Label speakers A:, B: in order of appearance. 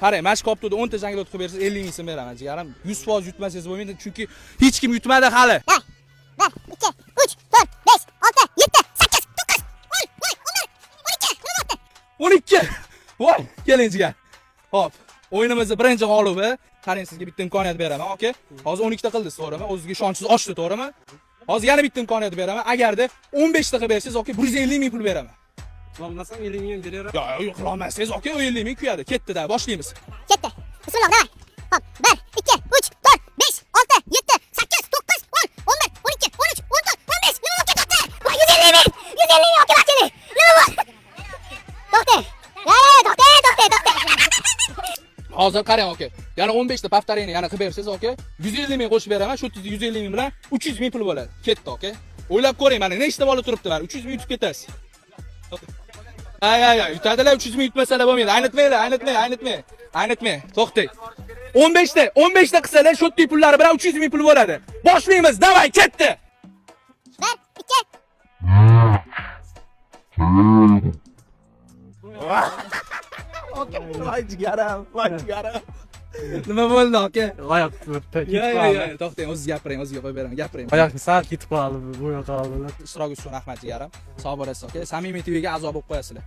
A: Qarang, mana shu koptada 10 ta janglot qilib bersangiz 50 ming so'm beraman, jigarim. 100% yutmasangiz bo'lmaydi, chunki hech kim yutmadi hali.
B: 1, 2, 3, 4, 5, 6, 7, 8, 9, 10, 11, 12.
A: Voy, keling jigar. Hop, o'yinimizning birinchi g'olibi. Qarang, sizga bitta imkoniyat beraman, okey? Hozir 12 ta qildingiz, to'g'rimi? O'zingizga ishonchingiz oshdi, to'g'rimi? Hozir yana bitta imkoniyat beraman. Agarda 15 ta qilib bersangiz, okey, 150 ming pul beraman.
C: Qilolmasam 50 ming beraver.
A: Yo'q, qilolmasangiz, okey, 50 ming kuyadi. Ketdi-da, boshlaymiz.
B: Ketdi. Bismillah, davay. Hop, 1, 2, 3, 4, 5, 6, 7, 8, 9, 10, 11, 12, 13, 14, 15. Nima bo'lib ketdi? Voy, 150 ming. 150 ming okey, bakchini. Nima bu? To'xta. To'xta.
A: Hozir qarang, okey. Yana 15 ta paftariyni yana qilib bersangiz, okey? 150 ming qo'shib beraman. Shu 150 ming bilan 300 ming pul bo'ladi. Ketdi, okey? O'ylab ko'ring, mana nechta bola turibdi mana. 300 ming yutib ketasiz. Ay, yutadilar, 300 ming yutmasalar bo'lmaydi. Aynitmang. To'xtang. 15 ta qilsalar, shu pullari bilan 300 ming pul bo'ladi. Boshlaymiz. Davay, ketdi.
B: 1, 2.
A: Okey, voy jigaram. Nima bo'ldi, okey?
C: Oyoq turibdi.
A: Yo'q, to'xtang, o'zingiz gapiring, o'zingizga qo'yib beraman, gapiring.
C: Oyoqni sal ketib qoldi, bu yoqqa oldi.
A: Isroq uchun rahmat jigarim. Sog' bo'lasiz, okey? Samimiy TVga a'zo bo'lib qo'yasizlar.